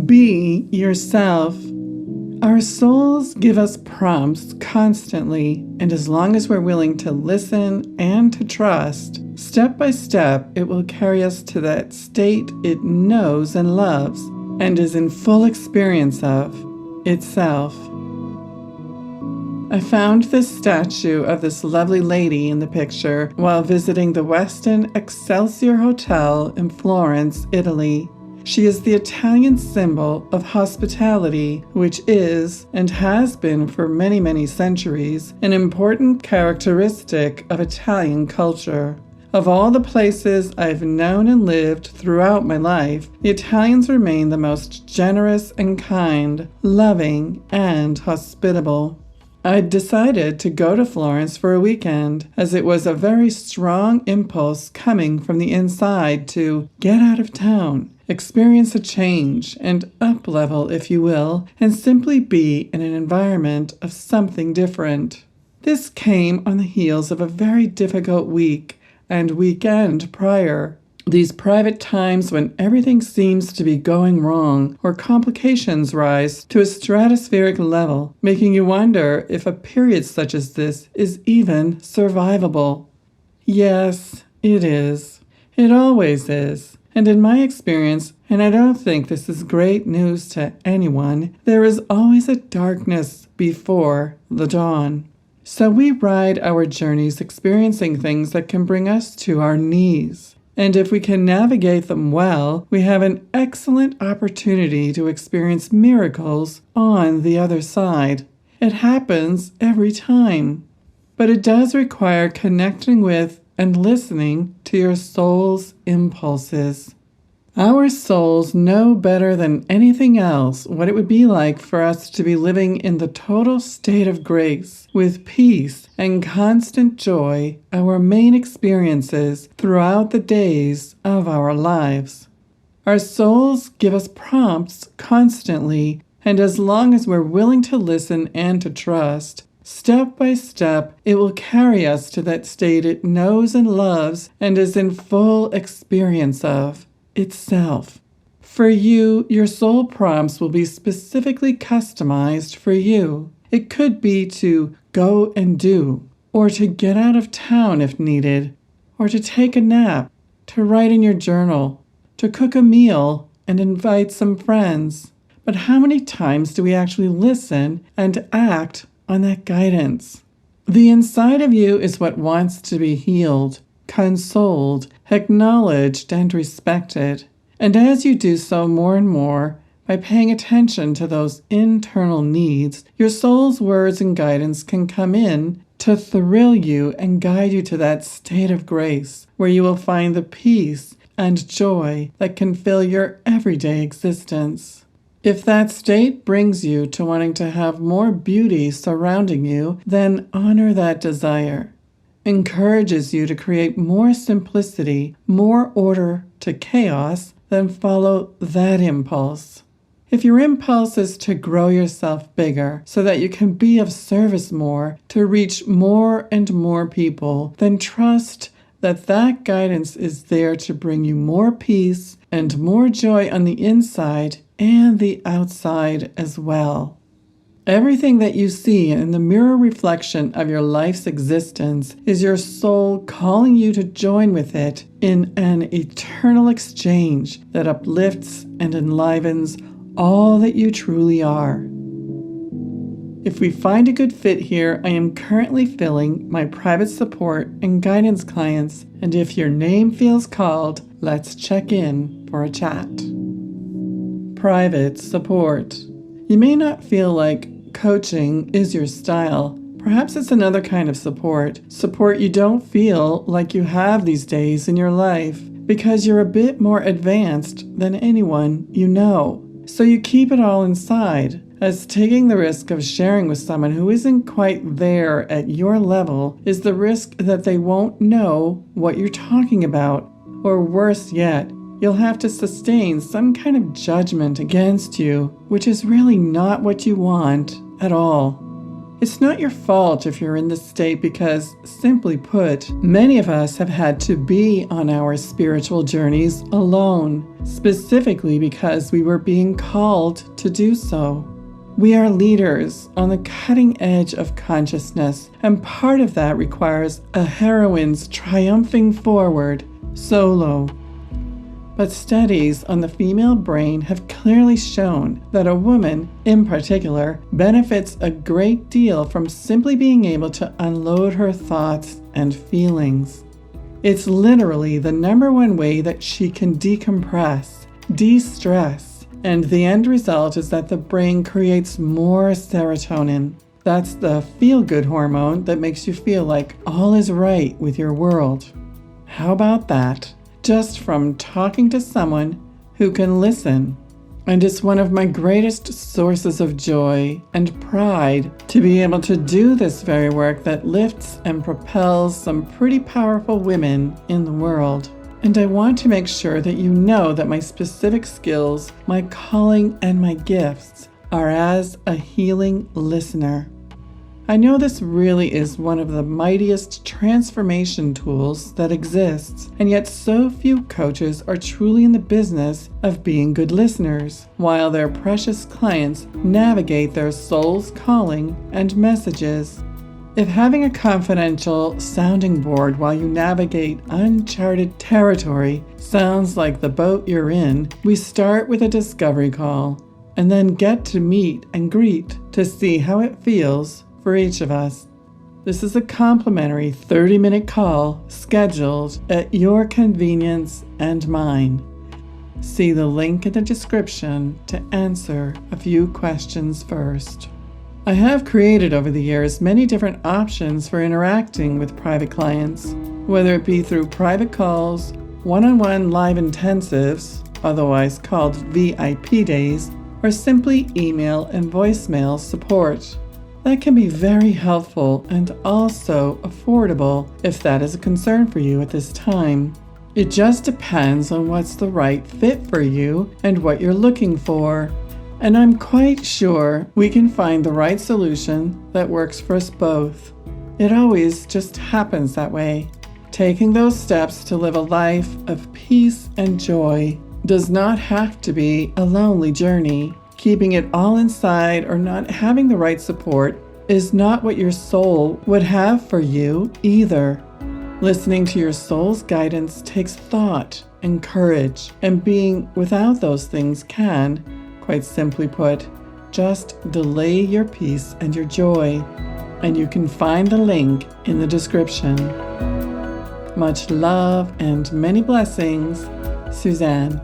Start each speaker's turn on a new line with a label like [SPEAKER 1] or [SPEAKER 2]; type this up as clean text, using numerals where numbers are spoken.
[SPEAKER 1] Be yourself. Our souls give us prompts constantly, and as long as we're willing to listen and to trust, step by step, it will carry us to that state it knows and loves and is in full experience of itself. I found this statue of this lovely lady in the picture while visiting the Westin Excelsior Hotel in Florence, Italy. She is the Italian symbol of hospitality, which is, and has been for many, many centuries, an important characteristic of Italian culture. Of all the places I've known and lived throughout my life, the Italians remain the most generous and kind, loving, and hospitable. I decided to go to Florence for a weekend, as it was a very strong impulse coming from the inside to get out of town, experience a change, and up-level, if you will, and simply be in an environment of something different. This came on the heels of a very difficult week and weekend prior. These private times when everything seems to be going wrong or complications rise to a stratospheric level, making you wonder if a period such as this is even survivable. Yes, it is. It always is. And in my experience, and I don't think this is great news to anyone, there is always a darkness before the dawn. So we ride our journeys experiencing things that can bring us to our knees. And if we can navigate them well, we have an excellent opportunity to experience miracles on the other side. It happens every time. But it does require connecting with and listening to your soul's impulses. Our souls know better than anything else what it would be like for us to be living in the total state of grace, with peace and constant joy, our main experiences throughout the days of our lives. Our souls give us prompts constantly, and as long as we're willing to listen and to trust, step by step, it will carry us to that state it knows and loves and is in full experience of itself. For you, your soul prompts will be specifically customized for you. It could be to go and do, or to get out of town if needed, or to take a nap, to write in your journal, to cook a meal and invite some friends. But how many times do we actually listen and act on that guidance? The inside of you is what wants to be healed, consoled, acknowledged, and respected. And as you do so more and more, by paying attention to those internal needs, your soul's words and guidance can come in to thrill you and guide you to that state of grace where you will find the peace and joy that can fill your everyday existence. If that state brings you to wanting to have more beauty surrounding you, then honor that desire. Encourages you to create more simplicity, more order to chaos, then follow that impulse. If your impulse is to grow yourself bigger so that you can be of service more, to reach more and more people, then trust that that guidance is there to bring you more peace and more joy on the inside and the outside as well. Everything that you see in the mirror reflection of your life's existence is your soul calling you to join with it in an eternal exchange that uplifts and enlivens all that you truly are. If we find a good fit here, I am currently filling my private support and guidance clients, and if your name feels called, let's check in for a chat. Private support. You may not feel like coaching is your style. Perhaps it's another kind of support you don't feel like you have these days in your life because you're a bit more advanced than anyone you know. So you keep it all inside, as taking the risk of sharing with someone who isn't quite there at your level is the risk that they won't know what you're talking about, or worse yet, you'll have to sustain some kind of judgment against you, which is really not what you want at all. It's not your fault if you're in this state because, simply put, many of us have had to be on our spiritual journeys alone, specifically because we were being called to do so. We are leaders on the cutting edge of consciousness, and part of that requires a heroine's triumphing forward, solo. But studies on the female brain have clearly shown that a woman, in particular, benefits a great deal from simply being able to unload her thoughts and feelings. It's literally the number one way that she can decompress, de-stress, and the end result is that the brain creates more serotonin. That's the feel-good hormone that makes you feel like all is right with your world. How about that? Just from talking to someone who can listen. And it's one of my greatest sources of joy and pride to be able to do this very work that lifts and propels some pretty powerful women in the world. And I want to make sure that you know that my specific skills, my calling, and my gifts are as a healing listener. I know this really is one of the mightiest transformation tools that exists, and yet so few coaches are truly in the business of being good listeners, while their precious clients navigate their soul's calling and messages. If having a confidential sounding board while you navigate uncharted territory sounds like the boat you're in, we start with a discovery call, and then get to meet and greet to see how it feels for each of us. This is a complimentary 30-minute call scheduled at your convenience and mine. See the link in the description to answer a few questions first. I have created over the years many different options for interacting with private clients, whether it be through private calls, one-on-one live intensives, otherwise called VIP days, or simply email and voicemail support. That can be very helpful and also affordable if that is a concern for you at this time. It just depends on what's the right fit for you and what you're looking for. And I'm quite sure we can find the right solution that works for us both. It always just happens that way. Taking those steps to live a life of peace and joy does not have to be a lonely journey. Keeping it all inside or not having the right support is not what your soul would have for you either. Listening to your soul's guidance takes thought and courage, and being without those things can, quite simply put, just delay your peace and your joy. And you can find the link in the description. Much love and many blessings, Suzanne.